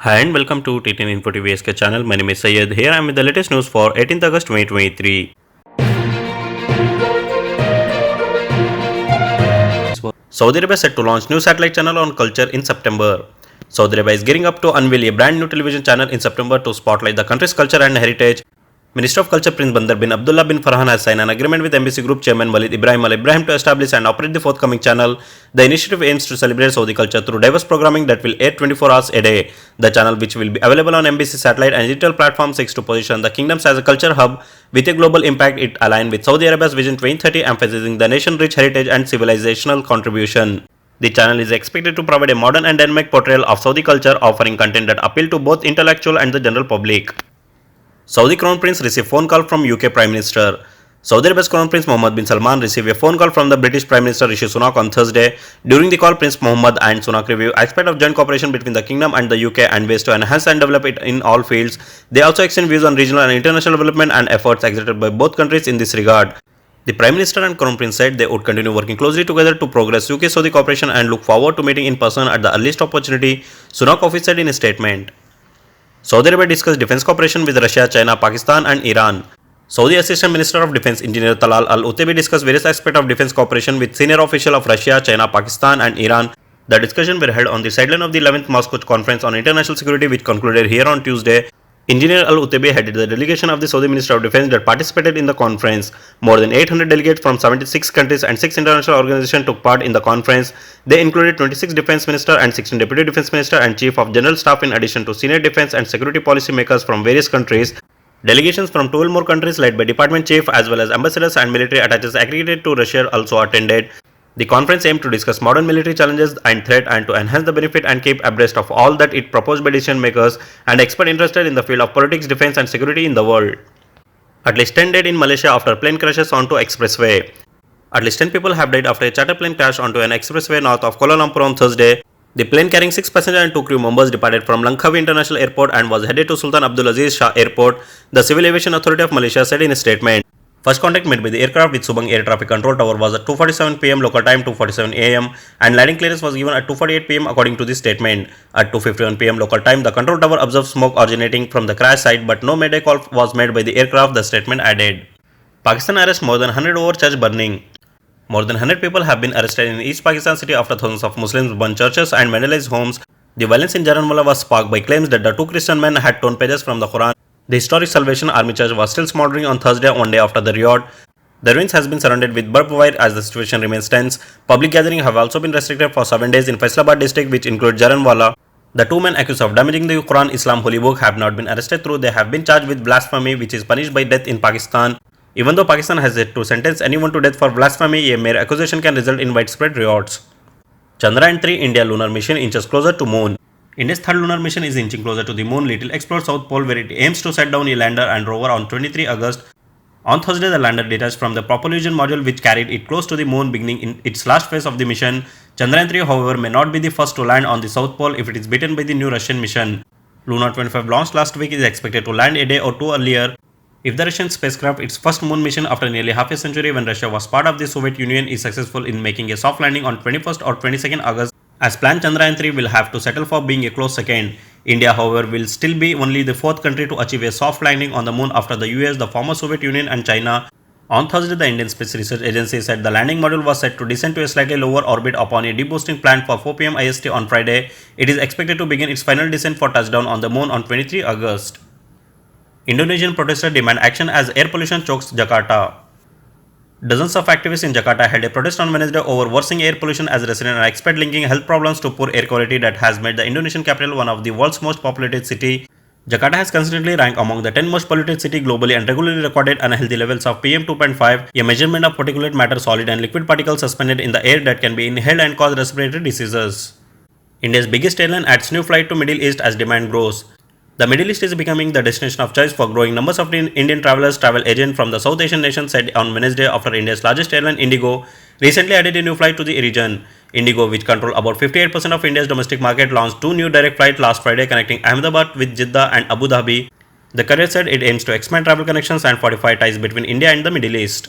Hi and welcome to T10 Info TV SK channel. My name is Syed. Here I am with the latest news for 18th August 2023. Saudi Arabia set to launch new satellite channel on culture in September. Saudi Arabia is gearing up to unveil a brand new television channel in September to spotlight the country's culture and heritage. Minister of Culture Prince Bandar bin Abdullah bin Farhan has signed an agreement with Embassy Group Chairman Walid Ibrahim Al Ibrahim to establish and operate the forthcoming channel. The initiative aims to celebrate Saudi culture through diverse programming that will air 24 hours a day. The channel, which will be available on Embassy satellite and digital platforms, seeks to position the kingdoms as a culture hub with a global impact. It aligns with Saudi Arabia's Vision 2030, emphasizing the nation's rich heritage and civilizational contribution. The channel is expected to provide a modern and dynamic portrayal of Saudi culture, offering content that appeal to both intellectual and the general public. Saudi Crown Prince received phone call from UK Prime Minister. Saudi Arabia's Crown Prince Mohammed bin Salman received a phone call from the British Prime Minister Rishi Sunak on Thursday. During the call, Prince Mohammed and Sunak reviewed aspects of joint cooperation between the kingdom and the UK and ways to enhance and develop it in all fields. They also exchanged views on regional and international development and efforts exerted by both countries in this regard. The Prime Minister and Crown Prince said they would continue working closely together to progress UK-Saudi cooperation and look forward to meeting in person at the earliest opportunity, Sunak office said in a statement. Saudi Arabia discussed defense cooperation with Russia, China, Pakistan and Iran. Saudi Assistant Minister of Defense Engineer Talal Al-Utaibi discussed various aspects of defense cooperation with senior officials of Russia, China, Pakistan and Iran. The discussions were held on the sideline of the 11th Moscow Conference on International Security, which concluded here on Tuesday. Engineer Al-Utaibi headed the delegation of the Saudi Minister of Defense that participated in the conference. More than 800 delegates from 76 countries and 6 international organizations took part in the conference. They included 26 defense ministers and 16 deputy defense ministers and chief of general staff, in addition to senior defense and security policy makers from various countries. Delegations from 12 more countries led by department chief as well as ambassadors and military attaches accredited to Russia also attended. The conference aimed to discuss modern military challenges and threats and to enhance the benefit and keep abreast of all that it proposed by decision makers and experts interested in the field of politics, defense and security in the world. At least 10 died in Malaysia after plane crashes onto expressway. At least 10 people have died after a charter plane crashed onto an expressway north of Kuala Lumpur on Thursday. The plane carrying 6 passengers and 2 crew members departed from Langkawi International Airport and was headed to Sultan Abdulaziz Shah Airport, the Civil Aviation Authority of Malaysia said in a statement. First contact made by the aircraft with Subang Air Traffic Control Tower was at 2:47 pm local time, 2:47 am, and landing clearance was given at 2:48 pm according to the statement. At 2:51 pm local time, the control tower observed smoke originating from the crash site, but no mayday call was made by the aircraft, the statement added. Pakistan arrests more than 100 over church burning. More than 100 people have been arrested in East Pakistan city after thousands of Muslims burned churches and vandalized homes. The violence in Jaranwala was sparked by claims that the 2 Christian men had torn pages from the Quran. The historic Salvation Army Church was still smoldering on Thursday, one day after the riot. The ruins has been surrounded with barbed wire as the situation remains tense. Public gatherings have also been restricted for 7 days in Faisalabad district, which include Jaranwala. The 2 men accused of damaging the Quran Islam holy book have not been arrested, though they have been charged with blasphemy, which is punished by death in Pakistan. Even though Pakistan has yet to sentence anyone to death for blasphemy, a mere accusation can result in widespread riots. Chandrayaan-3 India lunar mission inches closer to moon. India's third lunar mission is inching closer to the moon. It will explore South Pole, where it aims to set down a lander and rover on 23 August. On Thursday, the lander detached from the propulsion module which carried it close to the moon, beginning in its last phase of the mission. Chandrayaan-3, however, may not be the first to land on the South Pole if it is beaten by the new Russian mission. Luna 25, launched last week, is expected to land a day or two earlier. If the Russian spacecraft, its first moon mission after nearly half a century when Russia was part of the Soviet Union, is successful in making a soft landing on 21st or 22nd August, as planned, Chandrayaan-3 will have to settle for being a close second. India, however, will still be only the 4th country to achieve a soft landing on the moon after the US, the former Soviet Union and China. On Thursday, the Indian Space Research Agency said the landing module was set to descend to a slightly lower orbit upon a deboosting planned for 4 pm IST on Friday. It is expected to begin its final descent for touchdown on the moon on 23 August. Indonesian protesters demand action as air pollution chokes Jakarta. Dozens of activists in Jakarta held a protest on Wednesday over worsening air pollution as residents and experts linking health problems to poor air quality that has made the Indonesian capital one of the world's most populated city. Jakarta has consistently ranked among the 10 most polluted cities globally and regularly recorded unhealthy levels of PM 2.5, a measurement of particulate matter, solid and liquid particles suspended in the air that can be inhaled and cause respiratory diseases. India's biggest airline adds new flight to Middle East as demand grows. The Middle East is becoming the destination of choice for growing numbers of Indian travelers. Travel agent from the South Asian nation said on Wednesday after India's largest airline Indigo recently added a new flight to the region. Indigo, which control about 58% of India's domestic market, launched 2 new direct flights last Friday connecting Ahmedabad with Jeddah and Abu Dhabi. The carrier said it aims to expand travel connections and fortify ties between India and the Middle East.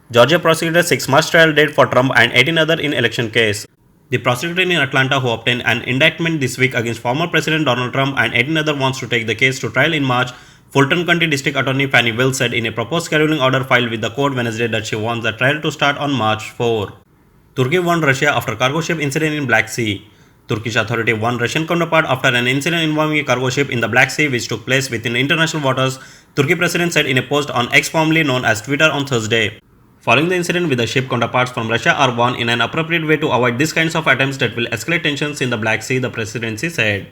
Georgia prosecuted 6 March trial date for Trump and 18 others in election case. The prosecutor in Atlanta who obtained an indictment this week against former President Donald Trump and 18 others wants to take the case to trial in March. Fulton County District Attorney Fannie Wills said in a proposed scheduling order filed with the court Wednesday that she wants the trial to start on March 4. Turkey warned Russia after cargo ship incident in Black Sea. Turkish authority warned Russian counterpart after an incident involving a cargo ship in the Black Sea which took place within international waters, Turkey president said in a post on X formerly known as Twitter on Thursday. Following the incident with the ship, counterparts from Russia are warned in an appropriate way to avoid these kinds of attempts that will escalate tensions in the Black Sea, the presidency said.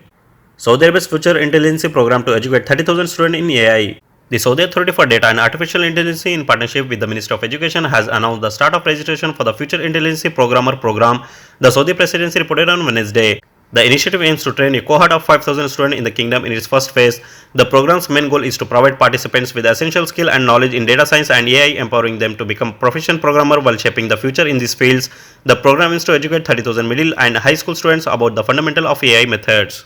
Saudi Arabia's future intelligence program to educate 30,000 students in AI. The Saudi Authority for Data and Artificial Intelligence in partnership with the Ministry of Education has announced the start of registration for the Future Intelligence Programmer program, the Saudi presidency reported on Wednesday. The initiative aims to train a cohort of 5,000 students in the kingdom in its first phase. The program's main goal is to provide participants with essential skill and knowledge in data science and AI, empowering them to become proficient programmers while shaping the future in these fields. The program is to educate 30,000 middle and high school students about the fundamental of AI methods.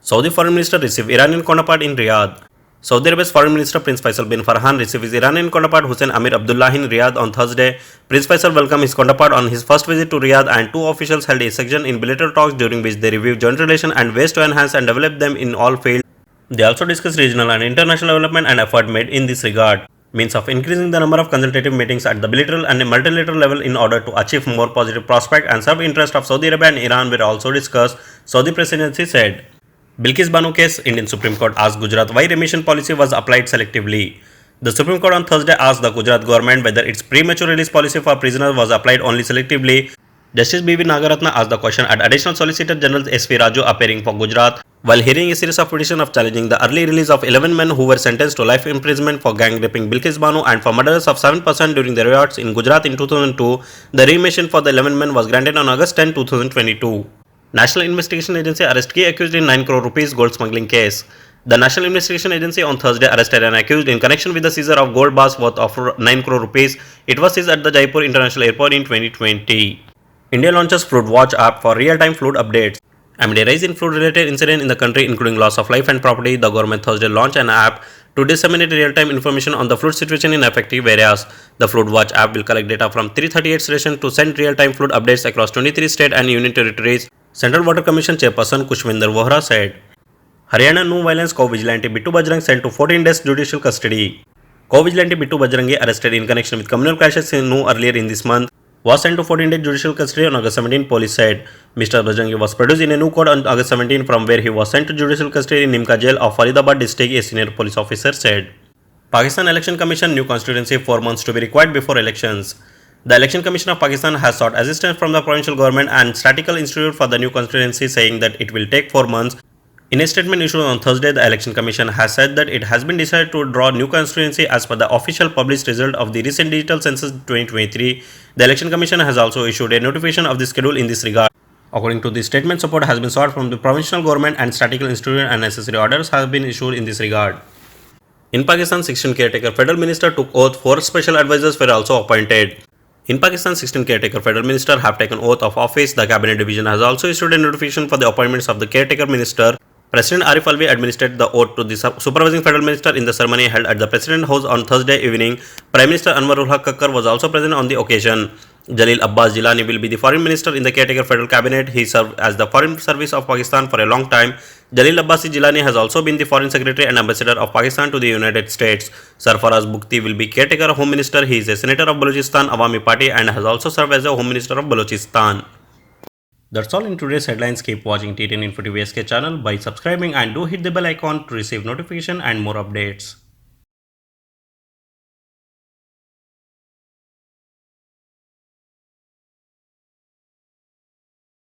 Saudi Foreign Minister receives Iranian counterpart in Riyadh. Saudi Arabia's Foreign Minister Prince Faisal bin Farhan received his Iranian counterpart Hussein Amir Abdullah in Riyadh on Thursday. Prince Faisal welcomed his counterpart on his first visit to Riyadh, and two officials held a section in bilateral talks during which they reviewed joint relations and ways to enhance and develop them in all fields. They also discussed regional and international development and effort made in this regard, means of increasing the number of consultative meetings at the bilateral and multilateral level in order to achieve more positive prospect and serve interest of Saudi Arabia and Iran were also discussed, Saudi presidency said. Bilkis Banu case, Indian Supreme Court asked Gujarat why remission policy was applied selectively. The Supreme Court on Thursday asked the Gujarat government whether its premature release policy for prisoners was applied only selectively. Justice B.V. Nagaratna asked the question at Additional Solicitor General S.V. Raju appearing for Gujarat while hearing a series of petitions of challenging the early release of 11 men who were sentenced to life imprisonment for gang raping Bilkis Banu and for murders of 7 persons during the riots in Gujarat in 2002. The remission for the 11 men was granted on August 10, 2022. National Investigation Agency arrested key accused in 9 crore rupees gold smuggling case. The National Investigation Agency on Thursday arrested an accused in connection with the seizure of gold bars worth of 9 crore rupees. It was seized at the Jaipur International Airport in 2020. India launches Flood Watch app for real-time flood updates. Amid a rise in flood-related incidents in the country, including loss of life and property, the government Thursday launched an app to disseminate real-time information on the flood situation in affected areas. The Flood Watch app will collect data from 338 stations to send real-time flood updates across 23 states and union territories. Central Water Commission Chairperson Kushwinder Vohra said. Haryana No Violence Co-Vigilante Bittu Bajrang sent to 14 days judicial custody. Co-Vigilante Bittu Bajrangi, arrested in connection with communal clashes in Nu earlier in this month, was sent to 14 days judicial custody on August 17, police said. Mr. Bajrangi was produced in a Nu court on August 17 from where he was sent to judicial custody in Nimka Jail of Faridabad district, a senior police officer said. Pakistan Election Commission new constituency 4 months to be required before elections. The Election Commission of Pakistan has sought assistance from the provincial government and Statistical Institute for the new constituency, saying that it will take 4 months. In a statement issued on Thursday, the Election Commission has said that it has been decided to draw new constituency as per the official published result of the recent digital census 2023. The Election Commission has also issued a notification of the schedule in this regard. According to the statement, support has been sought from the provincial government and Statistical Institute and necessary orders have been issued in this regard. In Pakistan, 16 caretaker federal minister took oath. 4 special advisors were also appointed. In Pakistan, 16 caretaker federal ministers have taken oath of office. The cabinet division has also issued a notification for the appointments of the caretaker minister. President Arif Alvi administered the oath to the supervising federal minister in the ceremony held at the President House on Thursday evening. Prime Minister Anwarul Haq Kakkar was also present on the occasion. Jalil Abbas Jilani will be the foreign minister in the caretaker federal cabinet. He served as the foreign service of Pakistan for a long time. Jalil Abbas Jilani has also been the foreign secretary and ambassador of Pakistan to the United States. Sarfaraz Bukti will be caretaker home minister. He is a senator of Balochistan Awami Party and has also served as a home minister of Balochistan. That's all in today's headlines. Keep watching TTN Info TV SK channel by subscribing and do hit the bell icon to receive notification and more updates.